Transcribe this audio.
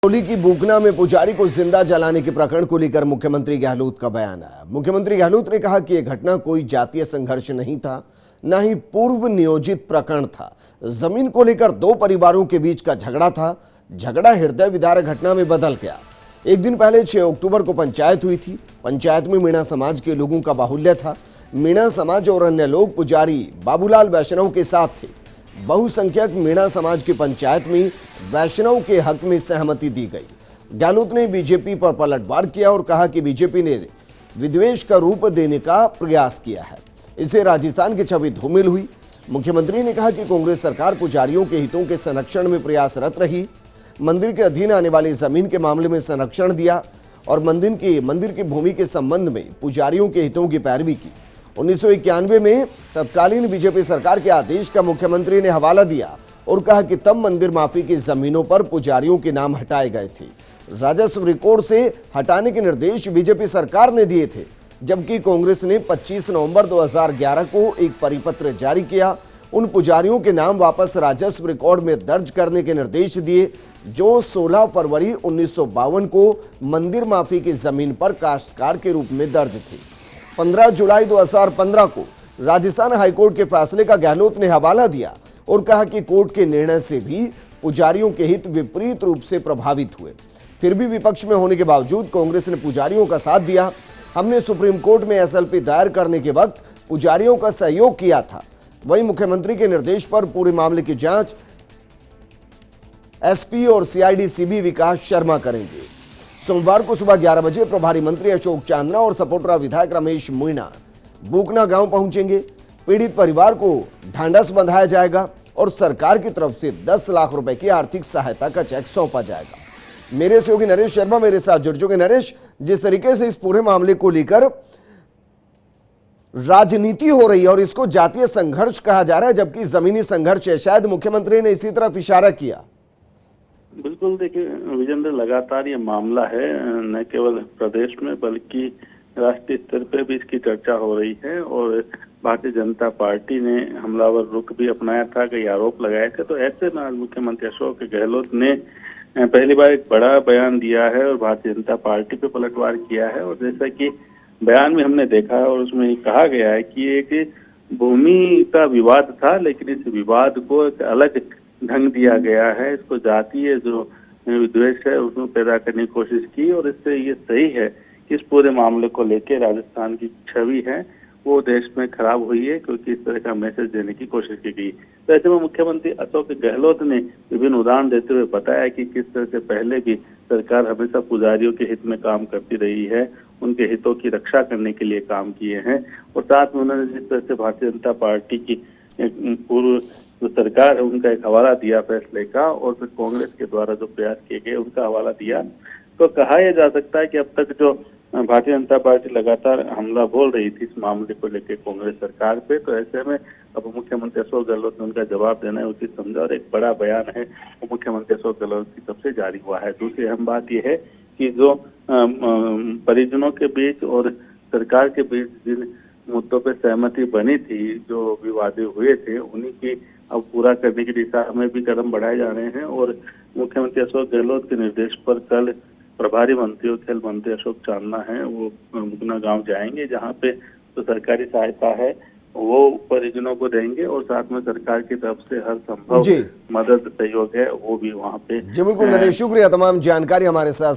होली की बूकना में पुजारी को जिंदा जलाने के प्रकरण को लेकर मुख्यमंत्री गहलोत का बयान आया। मुख्यमंत्री गहलोत ने कहा कि यह घटना कोई जातीय संघर्ष नहीं था, न ही पूर्व नियोजित प्रकरण था। जमीन को लेकर दो परिवारों के बीच का झगड़ा था। झगड़ा हृदय विदारक घटना में बदल गया। एक दिन पहले 6 अक्टूबर को पंचायत हुई थी। पंचायत में मीणा समाज के लोगों का बाहुल्य था। मीणा समाज और अन्य लोग पुजारी बाबूलाल वैष्णव के साथ थे। बहुसंख्यक मीणा समाज की पंचायत में वैष्णव के हक में सहमति दी गई। गहलोत ने बीजेपी पर पलटवार किया और कहा कि बीजेपी ने विद्वेष का रूप देने का प्रयास किया है। इससे राजस्थान की छवि धूमिल हुई। मुख्यमंत्री ने कहा कि कांग्रेस सरकार पुजारियों के हितों के संरक्षण में प्रयासरत रही। मंदिर के अधीन आने वाली जमीन के मामले में संरक्षण दिया और मंदिर की भूमि के संबंध में पुजारियों के हितों की पैरवी की। 1991 में तत्कालीन बीजेपी सरकार के आदेश का मुख्यमंत्री ने हवाला दिया और कहा कि तब मंदिर माफी की जमीनों पर पुजारियों के नाम हटाए गए थे। राजस्व रिकॉर्ड से हटाने के निर्देश बीजेपी सरकार ने दिए थे, जबकि कांग्रेस ने 25 नवंबर 2011 को एक परिपत्र जारी किया। उन पुजारियों के नाम वापस राजस्व रिकॉर्ड में दर्ज करने के निर्देश दिए जो 16 फरवरी 1952 को मंदिर माफी की जमीन पर काश्तकार के रूप में दर्ज थे। 15 जुलाई 2015 को राजस्थान हाईकोर्ट के फैसले का गहलोत ने हवाला दिया और कहा कि कोर्ट के निर्णय से भी पुजारियों के हित विपरीत रूप से प्रभावित हुए। फिर भी विपक्ष में होने के बावजूद कांग्रेस ने पुजारियों का साथ दिया। हमने सुप्रीम कोर्ट में एसएलपी दायर करने के वक्त पुजारियों का सहयोग किया था। वहीं मुख्यमंत्री के निर्देश पर पूरे मामले की जांच एसपी और सीआईडी सीबी विकास शर्मा करेंगे। सोमवार को सुबह 11 बजे प्रभारी मंत्री अशोक चांदना और सपोटरा विधायक रमेश मीणा बूकना गांव पहुंचेंगे। पीड़ित परिवार को ढांढस बंधाया जाएगा और सरकार की तरफ से 10 लाख रुपए की आर्थिक सहायता का चेक सौंपा जाएगा। मेरे सहयोगी नरेश शर्मा मेरे साथ जुड़ चुके। नरेश, जिस तरीके से इस पूरे मामले को लेकर राजनीति हो रही है और इसको जातीय संघर्ष कहा जा रहा है, जबकि जमीनी संघर्ष है, शायद मुख्यमंत्री ने इसी तरफ इशारा किया। बिल्कुल, देखिए विजेंद्र, लगातार ये मामला है न केवल प्रदेश में बल्कि राष्ट्रीय स्तर पे भी इसकी चर्चा हो रही है और भारतीय जनता पार्टी ने हमलावर रुख भी अपनाया था, कई आरोप लगाए थे। तो ऐसे में आज मुख्यमंत्री अशोक गहलोत ने पहली बार एक बड़ा बयान दिया है और भारतीय जनता पार्टी पे पलटवार किया है। और जैसा कि बयान में हमने देखा है और उसमें कहा गया है कि एक भूमि का विवाद था, लेकिन इस विवाद को एक अलग ढंग दिया गया है। इसको जातीय जो विद्वेष है उसमें पैदा करने की कोशिश की और इससे ये सही है कि इस पूरे मामले को लेकर राजस्थान की छवि है वो देश में खराब हुई है, क्योंकि इस तरह का मैसेज देने की कोशिश की गई। तो ऐसे में मुख्यमंत्री अशोक गहलोत ने विभिन्न उदाहरण देते हुए बताया कि किस तरह से पहले भी सरकार हमेशा पुजारियों के हित में काम करती रही है, उनके हितों की रक्षा करने के लिए काम किए हैं। और साथ में उन्होंने जिस तरह से भारतीय जनता पार्टी की पूर्व जो सरकार है उनका एक हवाला दिया फैसले का और फिर कांग्रेस के द्वारा जो प्रयास किए गए उनका हवाला दिया। तो कहा यह जा सकता है कि अब तक जो भारतीय जनता पार्टी लगातार हमला बोल रही थी इस मामले को लेकर कांग्रेस सरकार पे, तो ऐसे में अब मुख्यमंत्री अशोक गहलोत ने उनका जवाब देना है उचित समझा और एक बड़ा बयान है वो मुख्यमंत्री अशोक गहलोत की तरफ से जारी हुआ है। दूसरी अहम बात यह है कि जो परिजनों के बीच और सरकार के बीच जिन मुद्दों पर सहमति बनी थी, जो विवाद हुए थे, उन्हीं की अब पूरा करने की दिशा में भी कदम बढ़ाए जा रहे हैं। और मुख्यमंत्री अशोक गहलोत के निर्देश पर कल प्रभारी मंत्री और खेल मंत्री अशोक चांदना है वो बूकना गांव जाएंगे, जहां पे जो सरकारी सहायता है वो परिजनों को देंगे और साथ में सरकार की तरफ से हर संभव मदद सहयोग है वो भी वहां पे। जी बिल्कुल नरेश, शुक्रिया तमाम जानकारी हमारे साथ